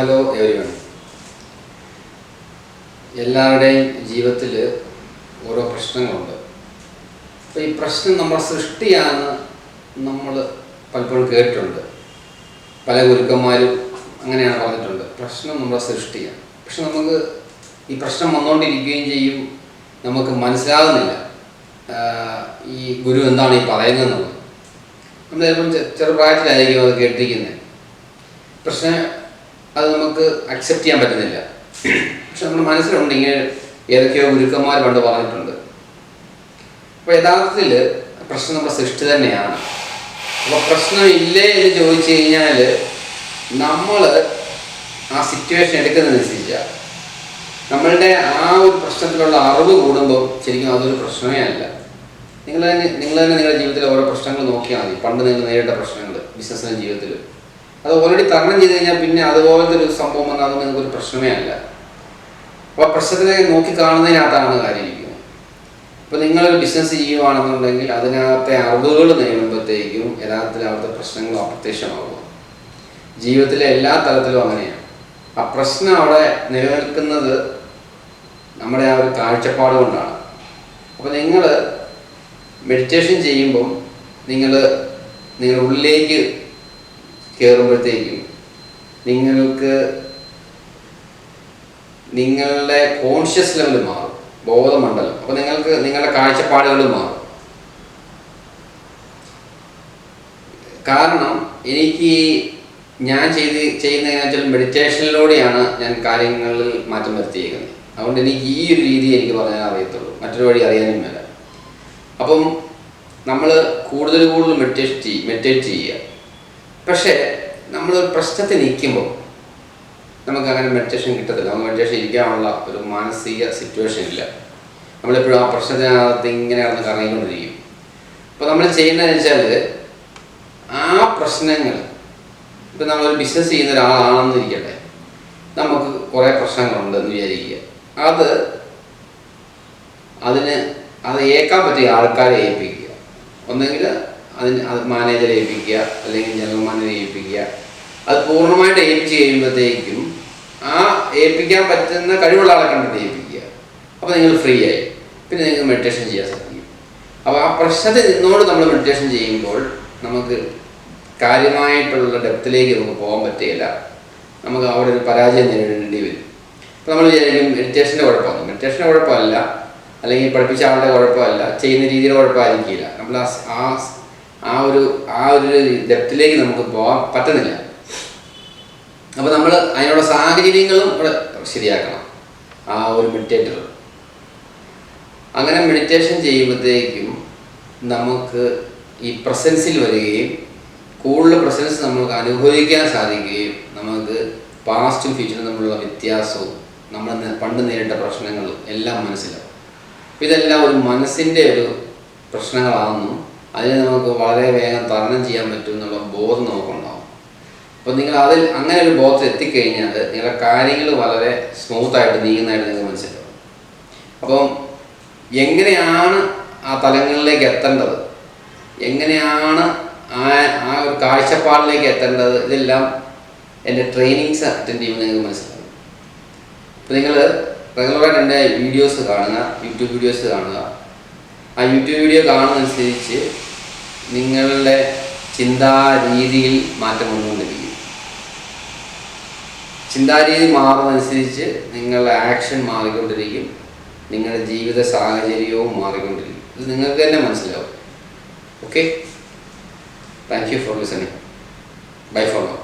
Hello everyone. എല്ലാവരുടെയും ജീവിതത്തിൽ ഓരോ പ്രശ്നങ്ങളുണ്ട്. അപ്പോൾ ഈ പ്രശ്നം നമ്മുടെ സൃഷ്ടിയാണെന്ന് നമ്മൾ പലപ്പോഴും കേട്ടിട്ടുണ്ട്. പല ഗുരുക്കന്മാരും അങ്ങനെയാണ് പറഞ്ഞിട്ടുണ്ട്, പ്രശ്നം നമ്മുടെ സൃഷ്ടിയാണ്. പക്ഷെ നമുക്ക് ഈ പ്രശ്നം വന്നുകൊണ്ടിരിക്കുകയും ചെയ്യും, നമുക്ക് മനസ്സിലാകുന്നില്ല ഈ ഗുരു എന്താണ് ഈ പറയുന്നതെന്നുള്ളത്. നമ്മൾ ചിലപ്പം ചെറുപ്രായത്തിലായിരിക്കും അത് കേട്ടിരിക്കുന്നത്. പ്രശ്നം അത് നമുക്ക് അക്സെപ്റ്റ് ചെയ്യാൻ പറ്റുന്നില്ല. പക്ഷെ നമ്മുടെ മനസ്സിലുണ്ട് ഇങ്ങനെ ഏതൊക്കെയോ ഗുരുക്കന്മാർ പണ്ട് പറഞ്ഞിട്ടുണ്ട്. അപ്പോൾ യഥാർത്ഥത്തിൽ പ്രശ്നം നമ്മുടെ സൃഷ്ടി തന്നെയാണ്. അപ്പോൾ പ്രശ്നം ഇല്ലേ എന്ന് ചോദിച്ചു കഴിഞ്ഞാൽ നമ്മൾ ആ സിറ്റുവേഷൻ എടുക്കുന്നതനുസരിച്ചാണ്. നമ്മളുടെ ആ ഒരു പ്രശ്നത്തിലുള്ള അറിവ് കൂടുമ്പോൾ ശരിക്കും അതൊരു പ്രശ്നമേ അല്ല. നിങ്ങൾ തന്നെ നിങ്ങളുടെ ജീവിതത്തിൽ ഓരോ പ്രശ്നങ്ങൾ നോക്കിയാൽ മതി. പണ്ട് നിങ്ങൾ നേരിട്ട പ്രശ്നങ്ങൾ ബിസിനസ്സിലും ജീവിതത്തിലും അത് ഓൾറെഡി തരണം ചെയ്ത് കഴിഞ്ഞാൽ പിന്നെ അതുപോലത്തെ ഒരു സംഭവം വന്നാൽ അത് നിങ്ങൾക്കൊരു പ്രശ്നമേ അല്ല. അപ്പോൾ പ്രശ്നത്തിനെ നോക്കി കാണുന്നതിനകത്താണ് കാര്യമിരിക്കുന്നത്. ഇപ്പോൾ നിങ്ങളൊരു ബിസിനസ് ചെയ്യുകയാണെന്നുണ്ടെങ്കിൽ അതിനകത്തെ അറിവുകൾ നേടുമ്പോഴത്തേക്കും യഥാർത്ഥത്തിൽ അവിടുത്തെ പ്രശ്നങ്ങൾ അപ്രത്യക്ഷമാകുക. ജീവിതത്തിലെ എല്ലാ തലത്തിലും അങ്ങനെയാണ്. ആ പ്രശ്നം അവിടെ നിലനിൽക്കുന്നത് നമ്മുടെ ആ ഒരു കാഴ്ചപ്പാട് കൊണ്ടാണ്. അപ്പോൾ നിങ്ങൾ മെഡിറ്റേഷൻ ചെയ്യുമ്പം നിങ്ങളുടെ ഉള്ളിലേക്ക് കയറുമ്പോഴത്തേക്കും നിങ്ങൾക്ക് നിങ്ങളുടെ കോൺഷ്യസ് ലെവൽ മാറും, ബോധമണ്ഡലം. അപ്പോൾ നിങ്ങൾക്ക് നിങ്ങളുടെ കാഴ്ചപ്പാടുകൾ മാറും. കാരണം എനിക്ക് ഞാൻ ചെയ്യുന്നതെന്ന് വെച്ചാൽ മെഡിറ്റേഷനിലൂടെയാണ് ഞാൻ കാര്യങ്ങളിൽ മാറ്റം വരുത്തിയിരിക്കുന്നത്. അതുകൊണ്ട് എനിക്ക് ഈ ഒരു രീതി എനിക്ക് പറയാൻ അറിയത്തുള്ളൂ, മറ്റൊരു വഴി അറിയാനും വേണ്ട. അപ്പം നമ്മൾ കൂടുതൽ മെഡിറ്റേറ്റ് ചെയ്യുക. പക്ഷേ നമ്മളൊരു പ്രശ്നത്തിൽ നിൽക്കുമ്പോൾ നമുക്ക് അങ്ങനെ മെഡിറ്റേഷൻ കിട്ടത്തില്ല. നമുക്ക് മെഡിറ്റേഷൻ ഇരിക്കാനുള്ള ഒരു മാനസിക സിറ്റുവേഷൻ ഇല്ല. നമ്മളെപ്പോഴും ആ പ്രശ്നത്തിനകത്ത് ഇങ്ങനെ കിടന്ന് കറങ്ങിക്കൊണ്ടിരിക്കും. അപ്പോൾ നമ്മൾ ചെയ്യുന്നതെന്ന് വെച്ചാൽ ആ പ്രശ്നങ്ങൾ, ഇപ്പം നമ്മളൊരു ബിസിനസ് ചെയ്യുന്ന ഒരാളാണെന്ന് ഇരിക്കട്ടെ, നമുക്ക് കുറേ പ്രശ്നങ്ങളുണ്ടെന്ന് വിചാരിക്കുക. അത് ഏൽക്കാൻ പറ്റിയ ആൾക്കാരെ ഏൽപ്പിക്കുക. ഒന്നെങ്കിൽ അത് മാനേജറെ ഏൽപ്പിക്കുക, അല്ലെങ്കിൽ ജനറൽ മാനേജറെ ഏൽപ്പിക്കുക. അത് പൂർണ്ണമായിട്ട് ഏൽപ്പിച്ച് കഴിയുമ്പോഴത്തേക്കും ആ ഏൽപ്പിക്കാൻ പറ്റുന്ന കഴിവുള്ള ആളെ കണ്ടിട്ട് ഏൽപ്പിക്കുക. അപ്പോൾ നിങ്ങൾ ഫ്രീ ആയി, പിന്നെ നിങ്ങൾക്ക് മെഡിറ്റേഷൻ ചെയ്യാൻ സാധിക്കും. അപ്പോൾ ആ പ്രശ്നത്തിൽ നിന്നോട് നമ്മൾ മെഡിറ്റേഷൻ ചെയ്യുമ്പോൾ നമുക്ക് കാര്യമായിട്ടുള്ള ഡെപ്തിലേക്ക് നമുക്ക് പോകാൻ പറ്റുകയില്ല. നമുക്ക് അവിടെ ഒരു പരാജയം നേരിടേണ്ടി വരും. അപ്പോൾ നമ്മൾ വിചാരിക്കും മെഡിറ്റേഷൻ്റെ കുഴപ്പമാണ്. മെഡിറ്റേഷൻ്റെ കുഴപ്പമല്ല, അല്ലെങ്കിൽ പഠിപ്പിച്ച ആളുടെ കുഴപ്പമല്ല, ചെയ്യുന്ന രീതിയുടെ കുഴപ്പമായിരിക്കില്ല. നമ്മൾ ആ ഒരു ഡെപ്തിലേക്ക് നമുക്ക് പോകാൻ പറ്റുന്നില്ല. അപ്പോൾ നമ്മൾ അതിനുള്ള സാഹചര്യങ്ങളും ഇവിടെ ശരിയാക്കണം. ആ ഒരു മെഡിറ്റേറ്റർ അങ്ങനെ മെഡിറ്റേഷൻ ചെയ്യുമ്പോഴത്തേക്കും നമുക്ക് ഈ പ്രസൻസിൽ വരികയും കൂടുതൽ പ്രസൻസ് നമുക്ക് അനുഭവിക്കാൻ സാധിക്കുകയും നമുക്ക് പാസ്റ്റും ഫ്യൂച്ചറും തമ്മിലുള്ള വ്യത്യാസവും നമ്മൾ പണ്ട് നേരിട്ട പ്രശ്നങ്ങളും എല്ലാം മനസ്സിലാവും. അപ്പോൾ ഇതെല്ലാം ഒരു മനസ്സിൻ്റെ ഒരു പ്രശ്നങ്ങളാണെന്നും അതിനെ നമുക്ക് വളരെ വേഗം തരണം ചെയ്യാൻ പറ്റും എന്നുള്ള ബോധം നമുക്കുണ്ടാവും. അപ്പോൾ നിങ്ങൾ അങ്ങനെ ഒരു ബോധത്തിൽ എത്തിക്കഴിഞ്ഞാൽ നിങ്ങളുടെ കാര്യങ്ങൾ വളരെ സ്മൂത്തായിട്ട് നീങ്ങുന്നതായിട്ട് നിങ്ങൾക്ക് മനസ്സിലാവും. അപ്പം എങ്ങനെയാണ് ആ തലങ്ങളിലേക്ക് എത്തേണ്ടത്, എങ്ങനെയാണ് ആ ഒരു കാഴ്ചപ്പാടിലേക്ക് എത്തേണ്ടത്, ഇതെല്ലാം എൻ്റെ ട്രെയിനിങ്സ് അറ്റൻഡ് ചെയ്യുമ്പോൾ നിങ്ങൾക്ക് മനസ്സിലാവും. അപ്പോൾ നിങ്ങൾ റെഗുലറായിട്ട് എൻ്റെ വീഡിയോസ് കാണുക, യൂട്യൂബ് വീഡിയോസ് കാണുക. ആ യൂട്യൂബ് വീഡിയോ കാണുന്നതനുസരിച്ച് നിങ്ങളുടെ ചിന്താരീതിയിൽ മാറ്റം വന്നുകൊണ്ടിരിക്കും. ചിന്താരീതി മാറുന്നതനുസരിച്ച് നിങ്ങളുടെ ആക്ഷൻ മാറിക്കൊണ്ടിരിക്കും, നിങ്ങളുടെ ജീവിത സാഹചര്യവും മാറിക്കൊണ്ടിരിക്കും. ഇത് നിങ്ങൾക്ക് തന്നെ മനസ്സിലാവും. Okay, thank you for listening. Bye for now.